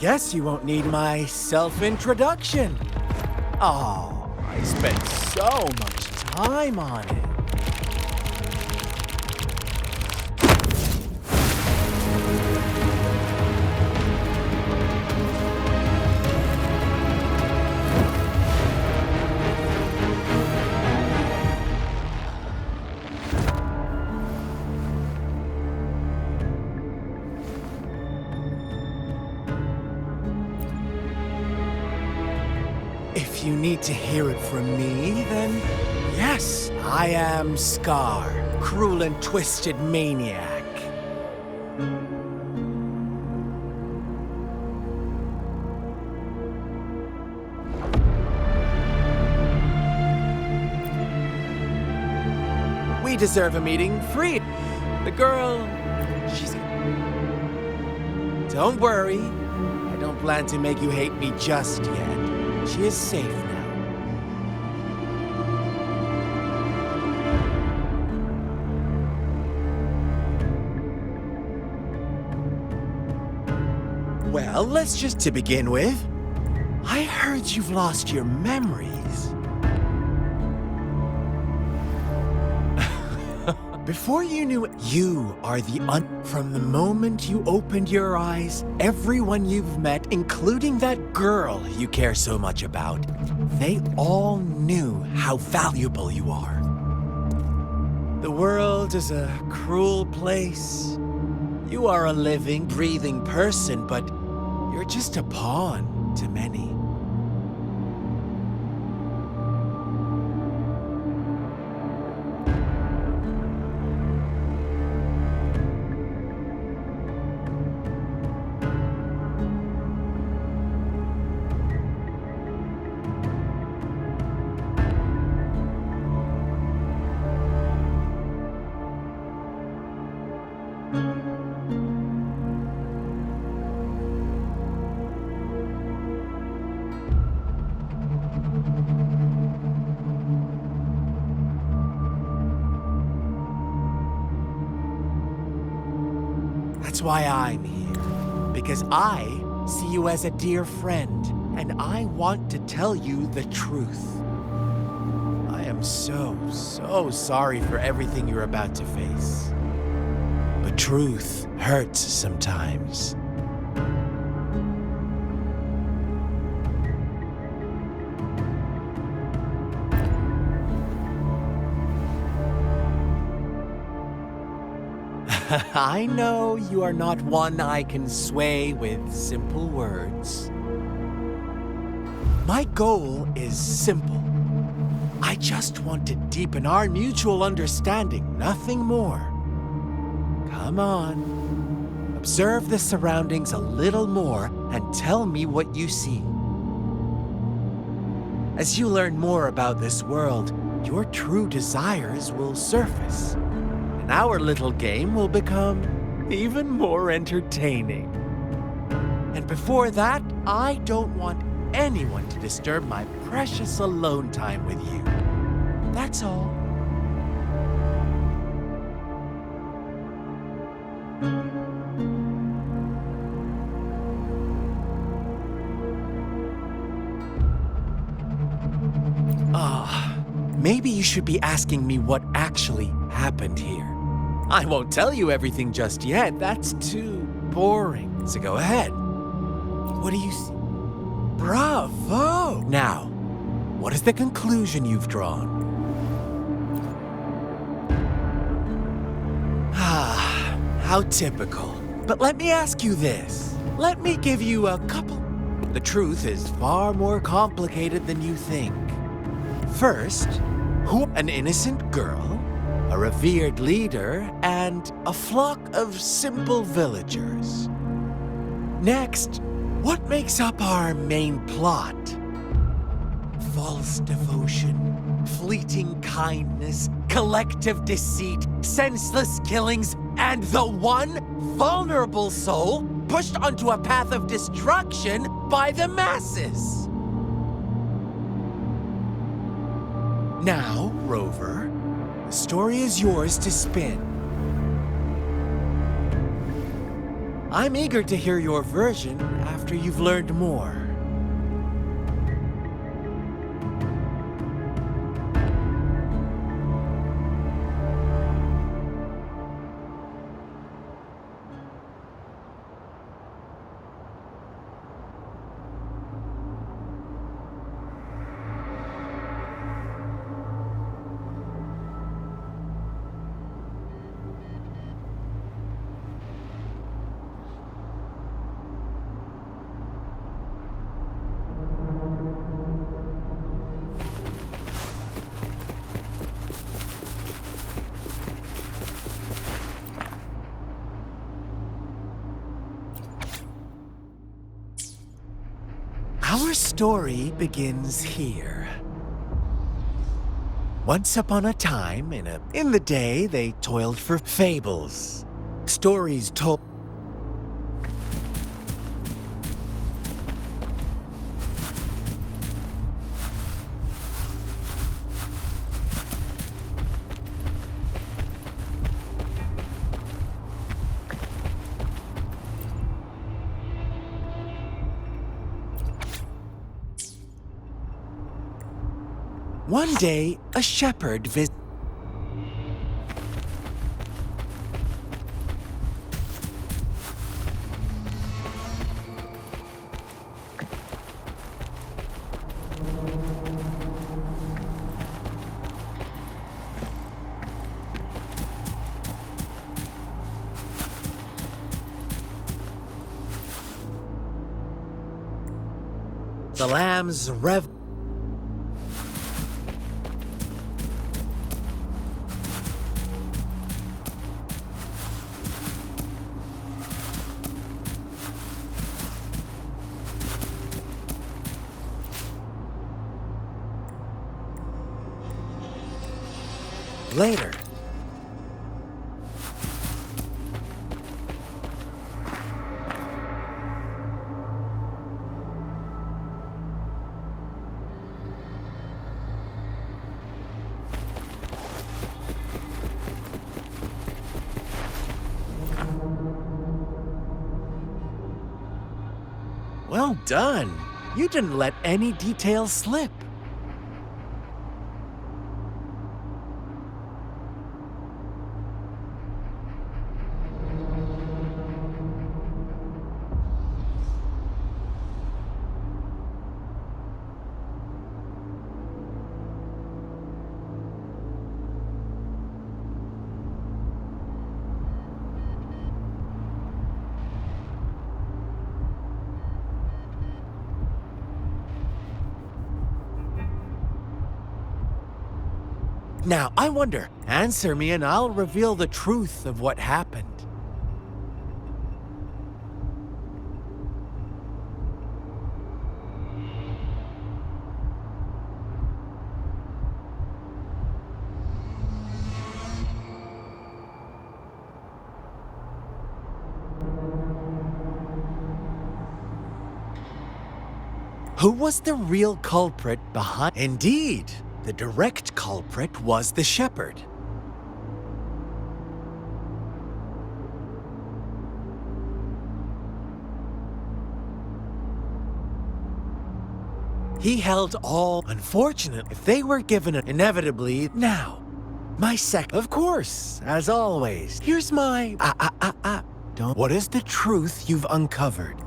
Guess you won't need my self-introduction. Oh, I spent so much time on it. If you need to hear it from me, then yes, I am Scar, cruel and twisted maniac. We deserve a meeting free. The girl, she's... Don't worry, I don't plan to make you hate me just yet. She is safe now. Well, let's just to begin with. I heard you've lost your memories. Before you knew it, you are the From the moment you opened your eyes, everyone you've met, including that girl you care so much about, they all knew how valuable you are. The world is a cruel place. You are a living, breathing person, but you're just a pawn to many. That's why I'm here. Because I see you as a dear friend, and I want to tell you the truth. I am so sorry for everything you're about to face. But truth hurts sometimes. I know you are not one I can sway with simple words. My goal is simple. I just want to deepen our mutual understanding, nothing more. Come on. Observe the surroundings a little more and tell me what you see. As you learn more about this world, your true desires will surface. Our little game will become even more entertaining. And before that, I don't want anyone to disturb my precious alone time with you. That's all. Maybe you should be asking me what actually happened here. I won't tell you everything just yet. That's too boring. So go ahead. What do you see? Bravo! Now, what is the conclusion you've drawn? How typical. But let me ask you this. Let me give you a couple. The truth is far more complicated than you think. First, who? An innocent girl, a revered leader, and a flock of simple villagers. Next, what makes up our main plot? False devotion, fleeting kindness, collective deceit, senseless killings, and the one vulnerable soul pushed onto a path of destruction by the masses. Now, Rover, the story is yours to spin. I'm eager to hear your version after you've learned more. Our story begins here. Once upon a time, in the day, they toiled for fables. Stories told. One day, a shepherd visited. The lambs rev. Later. Well done. You didn't let any details slip. Now, I wonder, answer me and I'll reveal the truth of what happened. Who was the real culprit behind? Indeed. The direct culprit was the shepherd. He held all. Unfortunate, if they were given it inevitably. Now, my Of course, as always. Here's my. Don't. What is the truth you've uncovered?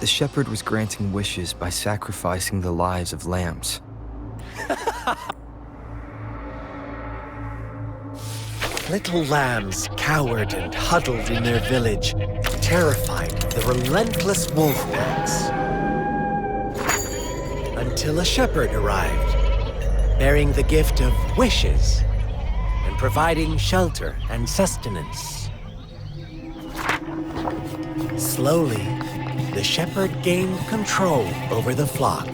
The shepherd was granting wishes by sacrificing the lives of lambs. Little lambs cowered and huddled in their village, terrified of the relentless wolf packs. Until a shepherd arrived, bearing the gift of wishes and providing shelter and sustenance. Slowly, the shepherd gained control over the flock,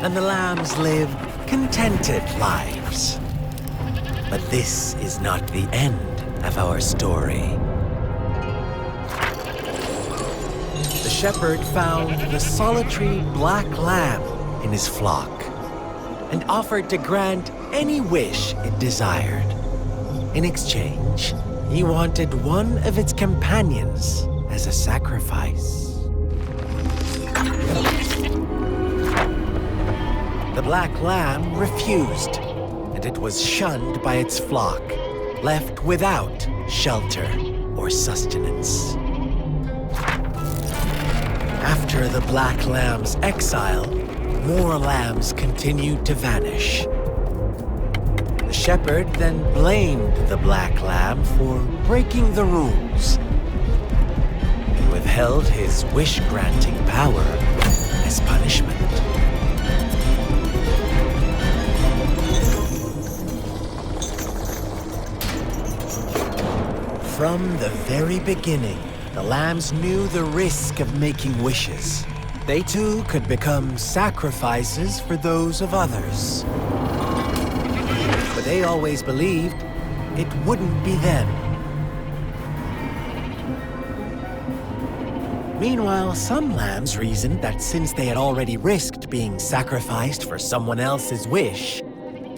and the lambs lived contented lives. But this is not the end of our story. The shepherd found the solitary black lamb in his flock and offered to grant any wish it desired. In exchange, he wanted one of its companions as a sacrifice. The black lamb refused, and it was shunned by its flock, left without shelter or sustenance. After the black lamb's exile, more lambs continued to vanish. The shepherd then blamed the black lamb for breaking the rules. He withheld his wish-granting power as punishment. From the very beginning, the lambs knew the risk of making wishes. They too could become sacrifices for those of others. But they always believed it wouldn't be them. Meanwhile, some lambs reasoned that since they had already risked being sacrificed for someone else's wish,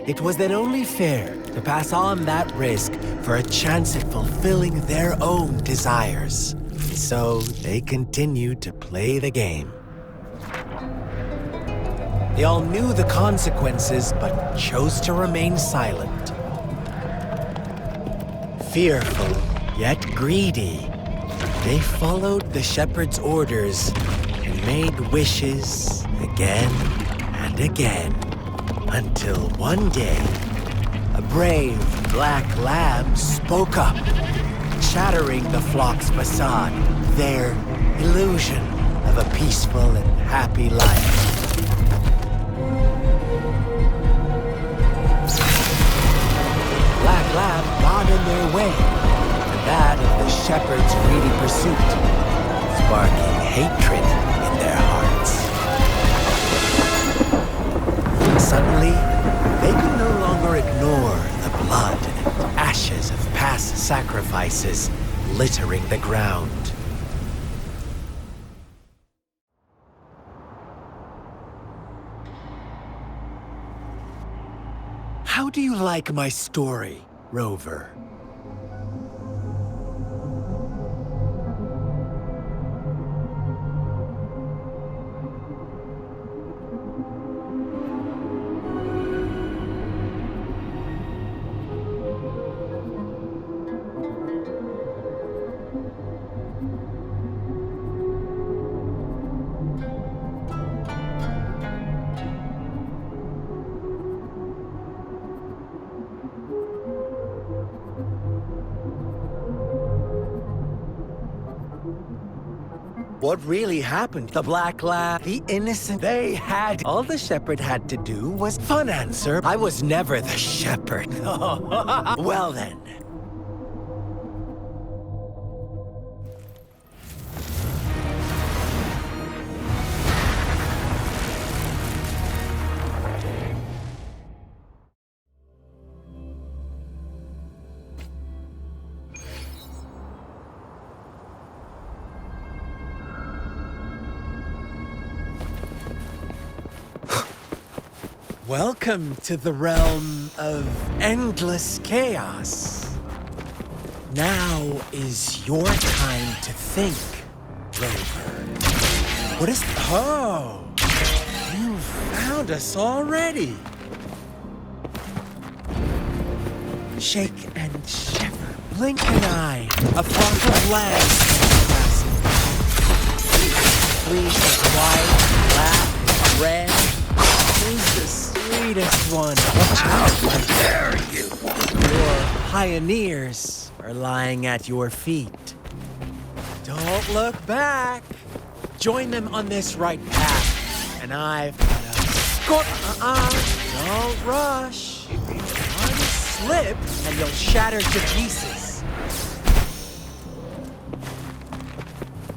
it was then only fair to pass on that risk for a chance at fulfilling their own desires. So they continued to play the game. They all knew the consequences, but chose to remain silent. Fearful, yet greedy, they followed the shepherd's orders and made wishes again and again, until one day, a brave black lamb spoke up, shattering the flock's facade, their illusion of a peaceful and happy life. Black lamb got in their way, and that of the shepherd's greedy pursuit, sparking hatred in their hearts. Suddenly, they could no longer ignore the blood and ashes of past sacrifices littering the ground. How do you like my story, Rover? What really happened? The black lamb, the innocent, they had... All the shepherd had to do was... Fun answer. I was never the shepherd. Well then. Welcome to the realm of endless chaos. Now is your time to think, Rover. What is... Oh! You found us already! Shake and shiver, blink an eye, a flock of lambs passing. Fleece is white, black, red. Who's the sweetest one? How dare you! Your pioneers are lying at your feet. Don't look back. Join them on this right path, and I've got a score. Don't rush. One slip, and you'll shatter to pieces.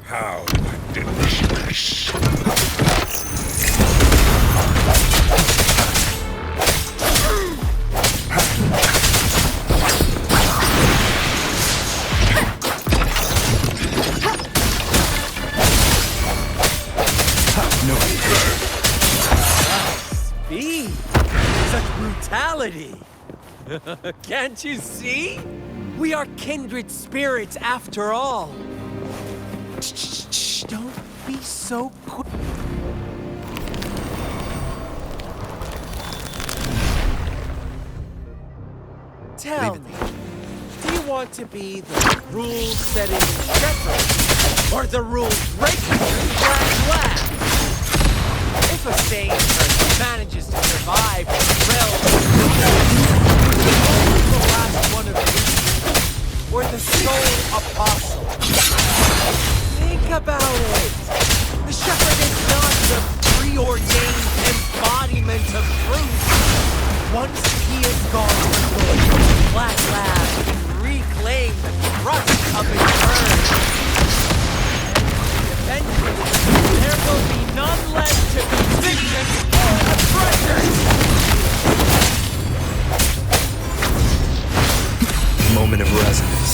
How delicious. Speed! Such brutality! Can't you see? We are kindred spirits after all. Shh, don't be so quick. Tell me, do you want to be the rule-setting shepherd or the rule-breaking black lad? If a sane person manages to survive the realm, only the last one of these, or the sole apostle. Think about it. The shepherd is not the preordained embodiment of truth. Once he is gone, the Black Lab can reclaim the trust of its herd. And eventually, there will be none left to be victims or oppressors. Moment of resonance.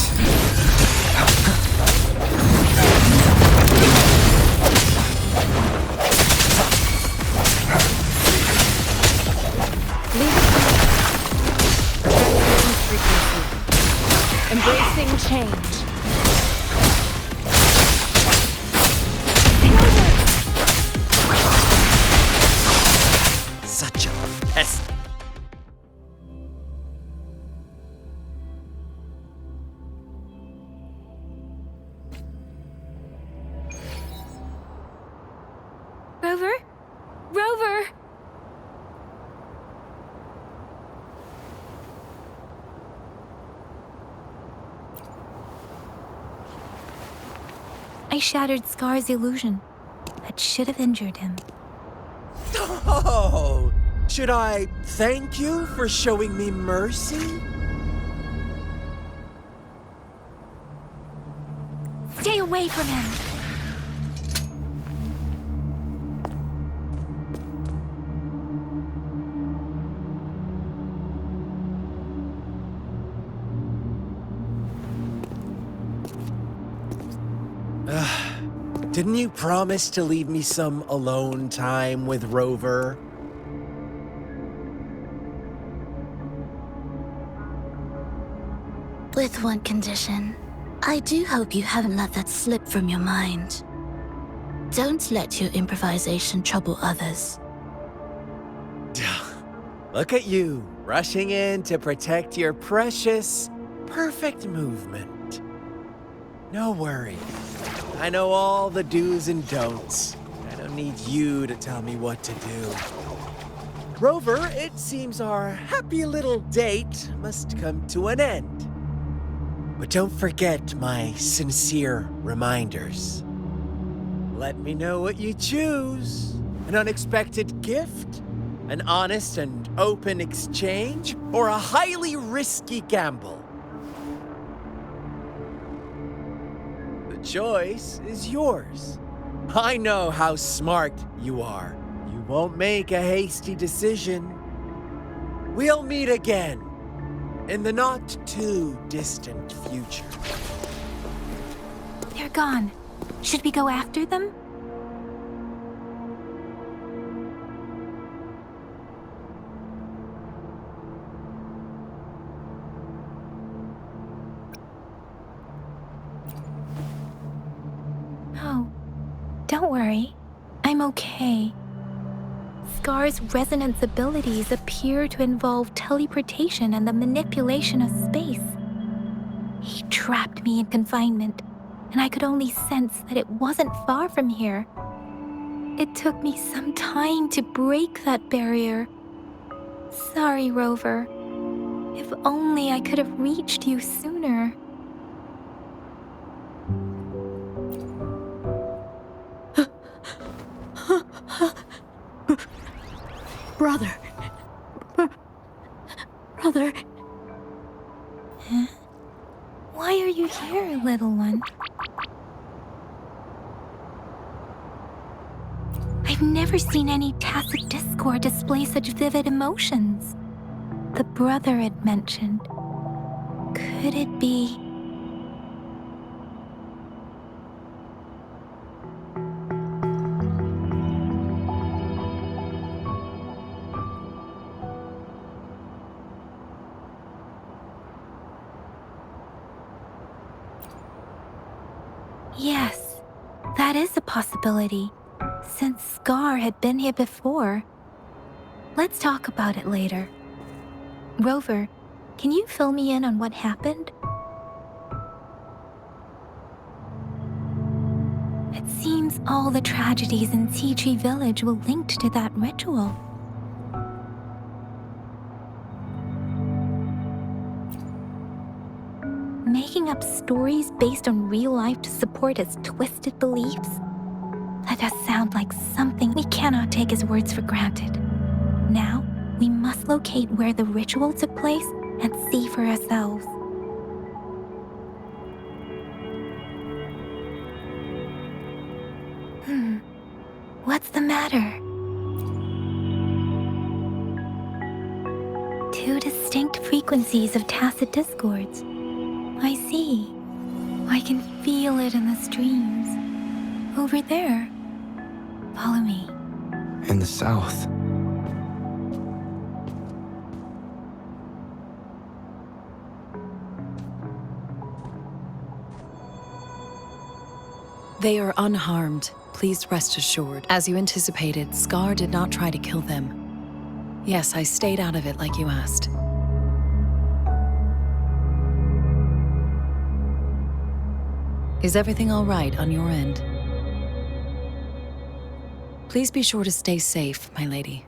Embracing change. Such a pest. Rover? Rover! I shattered Scar's illusion. That should have injured him. Oh, should I thank you for showing me mercy? Stay away from him! Didn't you promise to leave me some alone time with Rover? With one condition. I do hope you haven't let that slip from your mind. Don't let your improvisation trouble others. Look at you, rushing in to protect your precious, perfect movement. No worries. I know all the do's and don'ts. I don't need you to tell me what to do. Rover, it seems our happy little date must come to an end. But don't forget my sincere reminders. Let me know what you choose. An unexpected gift? An honest and open exchange? Or a highly risky gamble? The choice is yours. I know how smart you are. You won't make a hasty decision. We'll meet again in the not-too-distant future. They're gone. Should we go after them? No. Don't worry. I'm okay. Scar's resonance abilities appear to involve teleportation and the manipulation of space. He trapped me in confinement, and I could only sense that it wasn't far from here. It took me some time to break that barrier. Sorry, Rover. If only I could have reached you sooner. Brother. Brother. Huh? Why are you here, little one? I've never seen any tacit discord display such vivid emotions. The brother it mentioned. Could it be... Yes, that is a possibility, since Scar had been here before. Let's talk about it later. Rover, can you fill me in on what happened? It seems all the tragedies in Tea Tree Village were linked to that ritual. Making up stories based on real life to support his twisted beliefs? That does sound like something we cannot take his words for granted. Now, we must locate where the ritual took place and see for ourselves. What's the matter? Two distinct frequencies of tacit discords. I see. I can feel it in the streams. Over there. Follow me. In the south. They are unharmed. Please rest assured. As you anticipated, Scar did not try to kill them. Yes, I stayed out of it like you asked. Is everything all right on your end? Please be sure to stay safe, my lady.